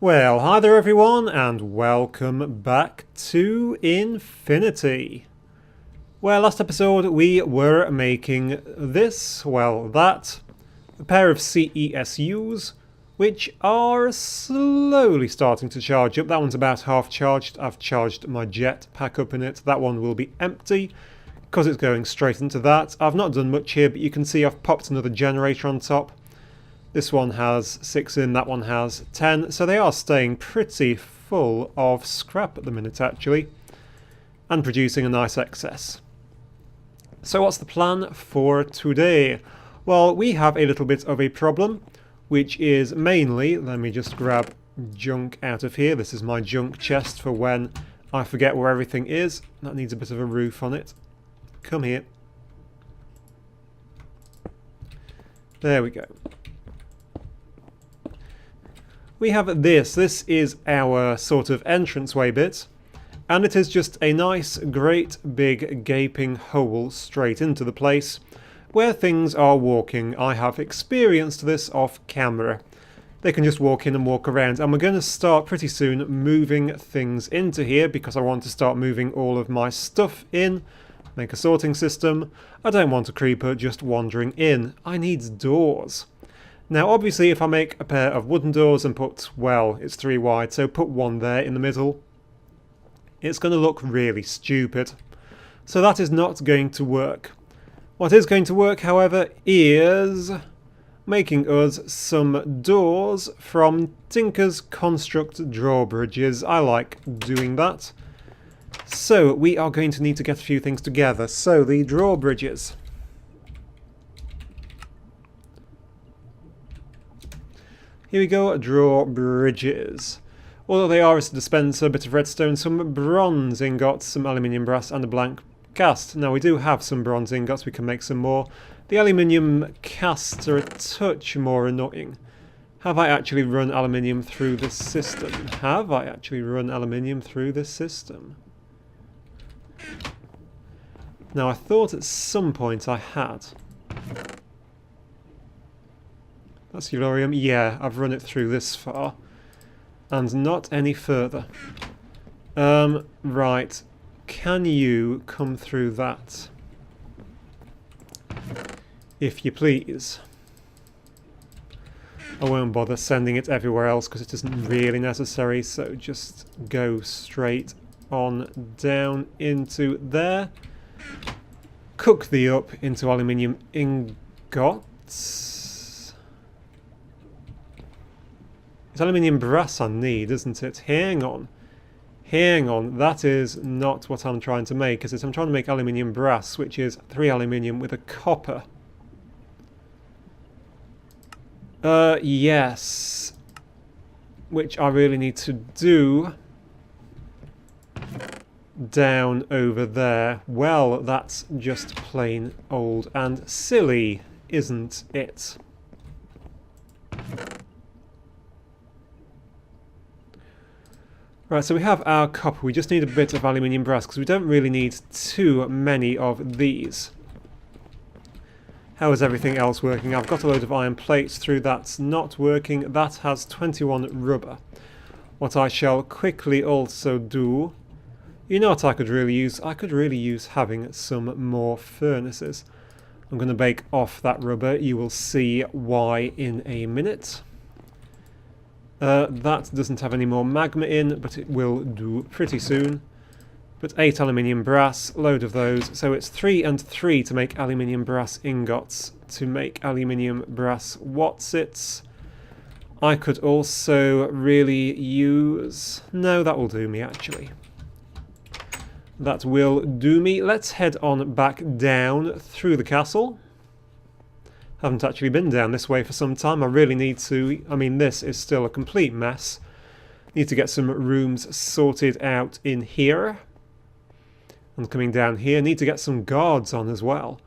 Well, hi there everyone, and welcome back to Infinity. Well, last episode we were making that, a pair of CESUs, which are slowly starting to charge up. That one's about half charged. I've charged my jet pack up in it. That one will be empty, because it's going straight into that. I've not done much here, but you can see I've popped another generator on top. This one has 6 in, that one has 10, so they are staying pretty full of scrap at the minute actually, and producing a nice excess. So what's the plan for today? Well, we have a little bit of a problem, which is mainly, let me just grab junk out of here. This is my junk chest for when I forget where everything is. That needs a bit of a roof on it. Come here. There we go. We have this is our sort of entranceway bit, and it is just a nice, great, big, gaping hole straight into the place where things are walking. I have experienced this off camera. They can just walk in and walk around, and we're going to start pretty soon moving things into here because I want to start moving all of my stuff in, make a sorting system. I don't want a creeper just wandering in. I need doors. Now obviously if I make a pair of wooden doors and put, well, it's 3 wide, so put one there in the middle, it's going to look really stupid. So that is not going to work. What is going to work, however, is making us some doors from Tinker's Construct drawbridges. I like doing that. So we are going to need to get a few things together. So the drawbridges. Here we go, drawbridges. All they are is a dispenser, a bit of redstone, some bronze ingots, some aluminium brass, and a blank cast. Now we do have some bronze ingots, we can make some more. The aluminium casts are a touch more annoying. Have I actually run aluminium through this system? Have I actually run aluminium through this system? Now I thought at some point I had. That's Uranium. Yeah, I've run it through this far. And not any further. Right. Can you come through that? If you please. I won't bother sending it everywhere else because it isn't really necessary, so just go straight on down into there. Cook thee up into aluminium ingots. It's aluminium brass I need, isn't it? Hang on. Hang on. That is not what I'm trying to make, is it? I'm trying to make aluminium brass, which is 3 aluminium with a copper. Yes. Which I really need to do down over there. Well, that's just plain old and silly, isn't it? Right, so we have our copper. We just need a bit of aluminium brass because we don't really need too many of these. How is everything else working? I've got a load of iron plates through. That's not working. That has 21 rubber. What I shall quickly also do... You know what I could really use? I could really use having some more furnaces. I'm going to bake off that rubber. You will see why in a minute. That doesn't have any more magma in, but it will do pretty soon. But 8 aluminium brass, load of those. So it's 3 and 3 to make aluminium brass ingots. To make aluminium brass whatsits. I could also really use... No, that will do me actually. That will do me. Let's head on back down through the castle. Haven't actually been down this way for some time. I really need to. I mean, this is still a complete mess. Need to get some rooms sorted out in here. And coming down here, need to get some guards on as well.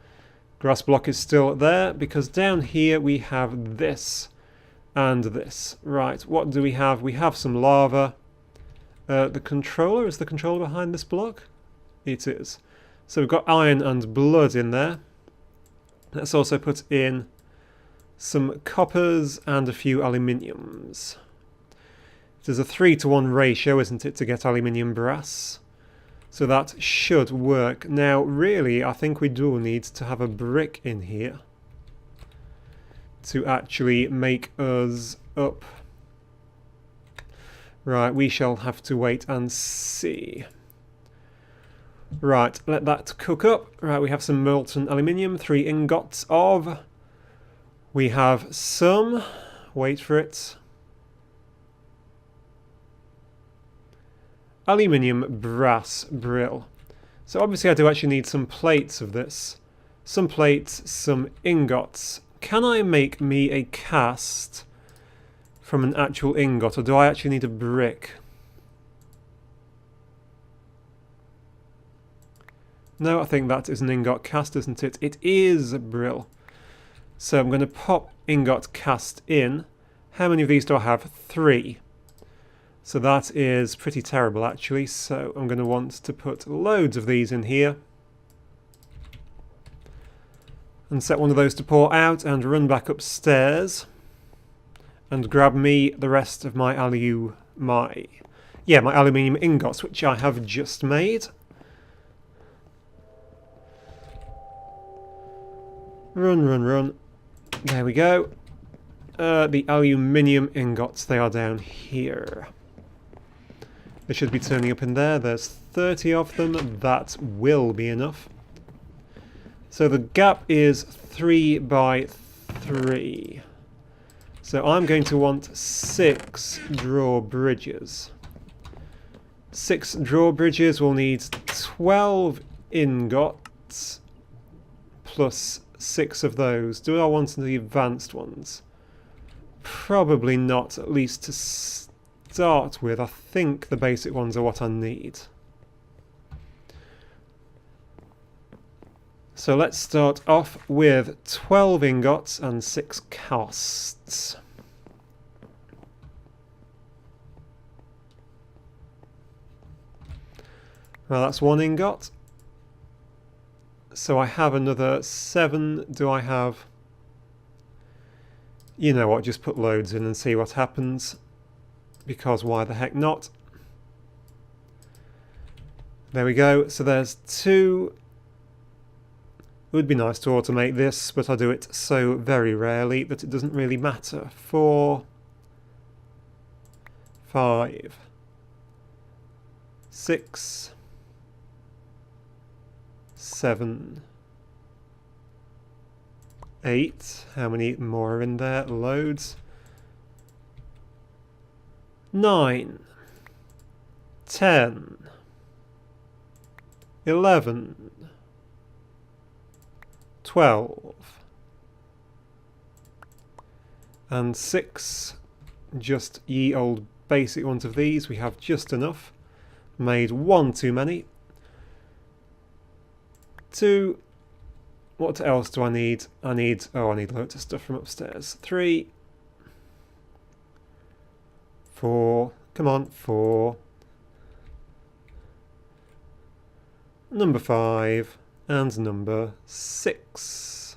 Grass block is still there because down here we have this and this. Right, what do we have? We have some lava. The controller, is the controller behind this block? It is. So we've got iron and blood in there. Let's also put in some coppers and a few aluminiums. There's a 3-to-1 ratio, isn't it, to get aluminium brass? So that should work. Now, really, I think we do need to have a brick in here to actually make us up. Right, we shall have to wait and see. Right, let that cook up. Right, we have some molten aluminium, 3 ingots of. We have some, wait for it, aluminium brass brill. So obviously I do actually need some plates of this. Some plates, some ingots. Can I make me a cast from an actual ingot, or do I actually need a brick? No, I think that is an ingot cast, isn't it? It is a brill. So I'm going to pop ingot cast in. How many of these do I have? 3. So that is pretty terrible, actually. So I'm going to want to put loads of these in here. And set one of those to pour out and run back upstairs. And grab me the rest of my aluminium ingots, which I have just made. Run, run, run. There we go. The aluminium ingots, they are down here. They should be turning up in there. There's 30 of them. That will be enough. So the gap is 3 by 3. So I'm going to want 6 drawbridges. 6 drawbridges will need 12 ingots plus 6 of those. Do I want the advanced ones? Probably not, at least to start with. I think the basic ones are what I need. So let's start off with 12 ingots and 6 casts. Well, that's 1 ingot. So I have another 7. Do I have... You know what, just put loads in and see what happens. Because why the heck not? There we go. So there's 2... It would be nice to automate this, but I do it so very rarely that it doesn't really matter. 4, 5, 6, 7, 8. How many more are in there? Loads. 9, 10, 11, 12, and 6, just ye old basic ones of these. We have just enough. Made 1 too many. 2, what else do I need? I need loads of stuff from upstairs. 3, 4, come on, 4, number 5, and number 6.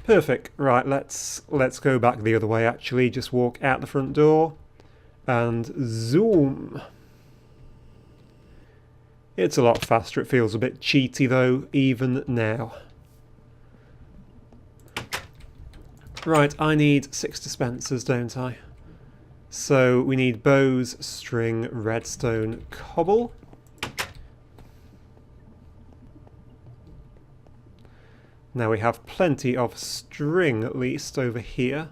Perfect. Right, let's go back the other way actually. Just walk out the front door and zoom. It's a lot faster. It feels a bit cheaty though, even now. Right, I need 6 dispensers, don't I? So we need bows, string, redstone, cobble. Now we have plenty of string, at least, over here.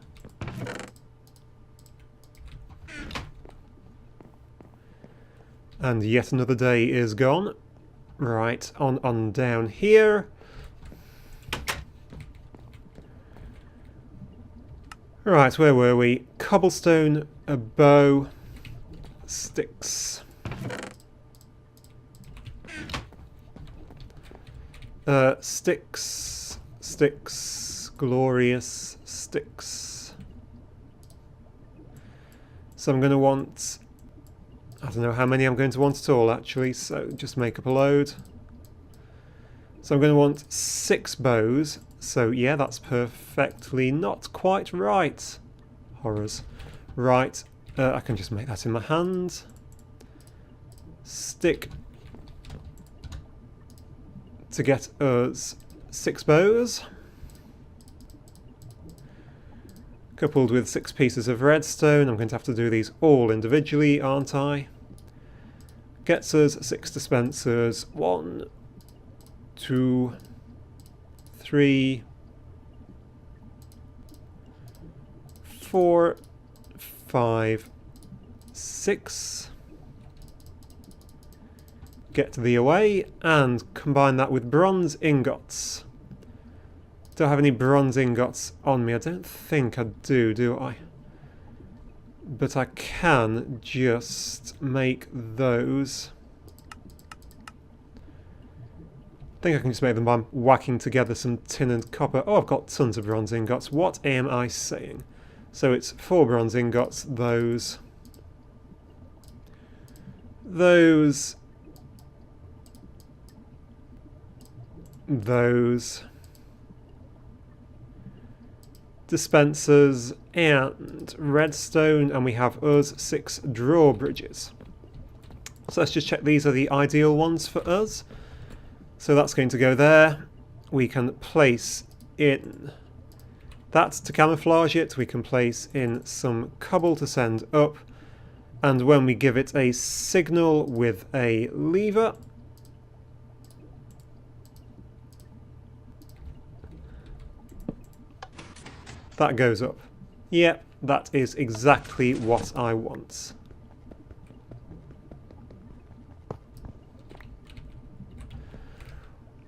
And yet another day is gone. Right, on down here. Right, where were we? Cobblestone, a bow, sticks. Sticks, glorious sticks. So I'm going to want, I don't know how many I'm going to want at all actually, so just make up a load. So I'm going to want 6 bows, so yeah, that's perfectly not quite right. Horrors. Right, I can just make that in my hand. Stick to get us 6 bows. Coupled with 6 pieces of redstone. I'm going to have to do these all individually, aren't I? Gets us 6 dispensers. 1, 2, 3, 4, 5, 6. Get thee away and combine that with bronze ingots. Do I have any bronze ingots on me? I don't think I do I? But I can just make those. I think I can just make them by whacking together some tin and copper. Oh, I've got tons of bronze ingots. What am I saying? So it's 4 bronze ingots, those, dispensers and redstone, and we have us 6 drawbridges. So let's just check these are the ideal ones for us. So that's going to go there. We can place in that to camouflage it. We can place in some cobble to send up, and when we give it a signal with a lever, that goes up. Yep, that is exactly what I want.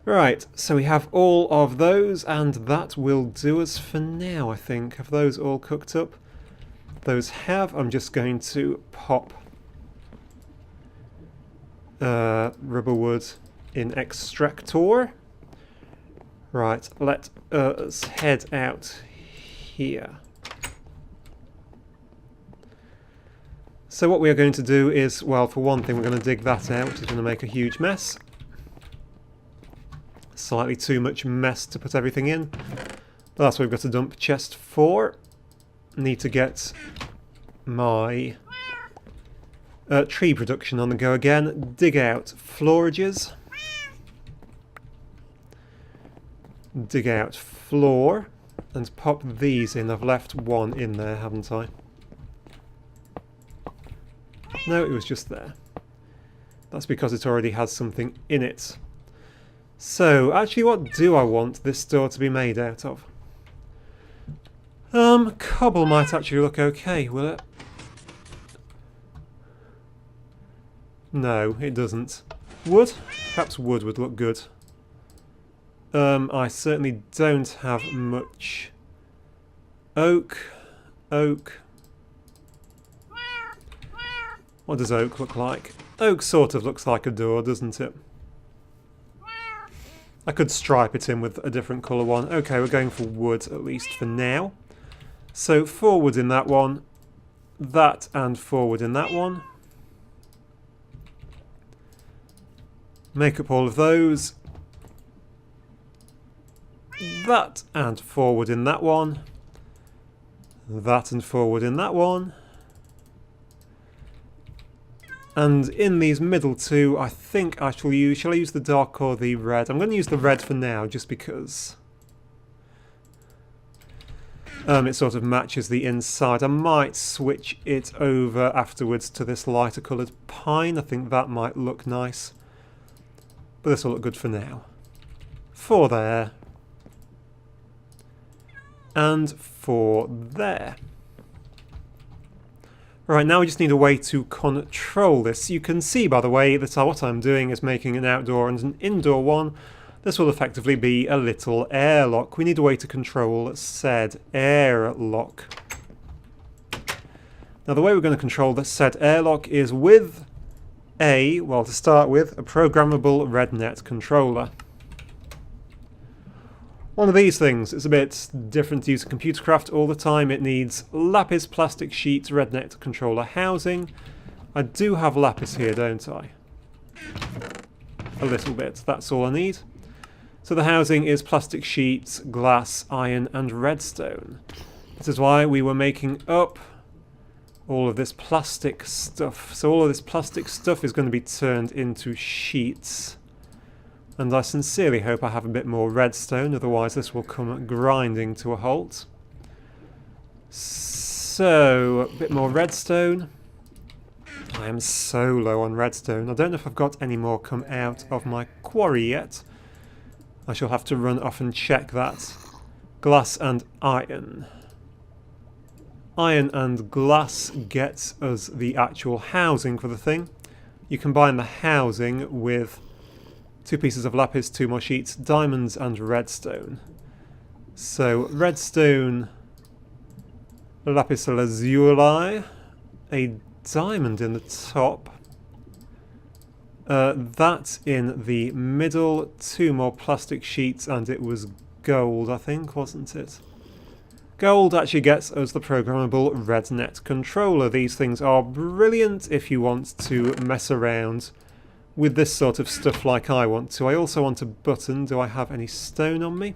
Right, so we have all of those, and that will do us for now, I think. Have those all cooked up? Those have. I'm just going to pop rubber wood in extractor. Right, let us head out here. So what we are going to do is, well, for one thing, we're going to dig that out, which is going to make a huge mess. Slightly too much mess to put everything in. But that's what we've got to dump chest for. Need to get my tree production on the go again. Dig out florages. Dig out floor. And pop these in. I've left one in there, haven't I? No, it was just there. That's because it already has something in it. So, actually, what do I want this door to be made out of? Cobble might actually look okay, will it? No, it doesn't. Wood? Perhaps wood would look good. I certainly don't have much. Oak. Oak. What does oak look like? Oak sort of looks like a door, doesn't it? I could stripe it in with a different colour one. Okay, we're going for wood, at least for now. So 4 wood in that one. That and 4 wood in that one. Make up all of those. That and 4 wood in that one. That and 4 wood in that one. And in these middle two, I think I shall use the dark or the red? I'm going to use the red for now, just because it sort of matches the inside. I might switch it over afterwards to this lighter coloured pine. I think that might look nice. But this will look good for now. 4 there. And 4 there. Right, now we just need a way to control this. You can see, by the way, that what I'm doing is making an outdoor and an indoor one. This will effectively be a little airlock. We need a way to control said airlock. Now, the way we're going to control this said airlock is with to start with, a programmable RedNet controller. One of these things is a bit different to use Computercraft all the time. It needs lapis, plastic sheets, RedNet controller housing. I do have lapis here, don't I? A little bit, that's all I need. So the housing is plastic sheets, glass, iron and redstone. This is why we were making up all of this plastic stuff. So all of this plastic stuff is going to be turned into sheets. And I sincerely hope I have a bit more redstone, otherwise this will come grinding to a halt. So, a bit more redstone. I am so low on redstone. I don't know if I've got any more come out of my quarry yet. I shall have to run off and check that. Glass and iron. Iron and glass gets us the actual housing for the thing. You combine the housing with 2 pieces of lapis, 2 more sheets, diamonds and redstone. So, redstone, lapis lazuli, a diamond in the top, that in the middle, 2 more plastic sheets, and it was gold, I think, wasn't it? Gold actually gets us the programmable RedNet controller. These things are brilliant if you want to mess around with this sort of stuff like I want to. I also want a button. Do I have any stone on me?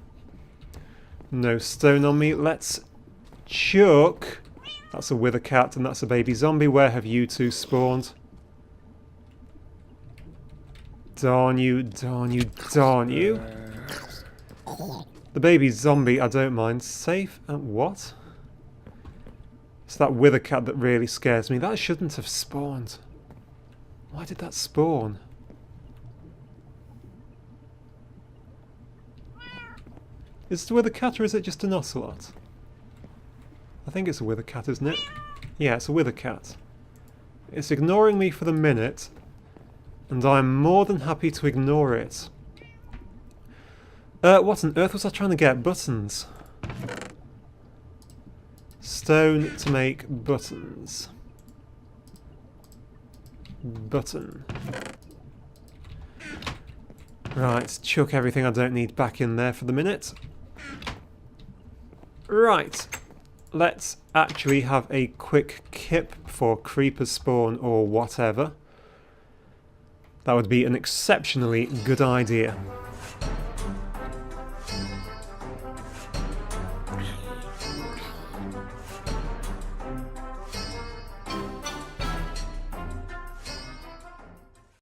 No stone on me. Let's chuck. That's a wither cat and that's a baby zombie. Where have you two spawned? Darn you, darn you, darn you. The baby zombie, I don't mind. Safe and what? It's that wither cat that really scares me. That shouldn't have spawned. Why did that spawn? Is it a wither cat or is it just an ocelot? I think it's a wither cat, isn't it? Yeah, it's a wither cat. It's ignoring me for the minute, and I'm more than happy to ignore it. What on earth was I trying to get? Buttons. Stone to make buttons. Button. Right, chuck everything I don't need back in there for the minute. Right, let's actually have a quick kip for creeper spawn or whatever. That would be an exceptionally good idea.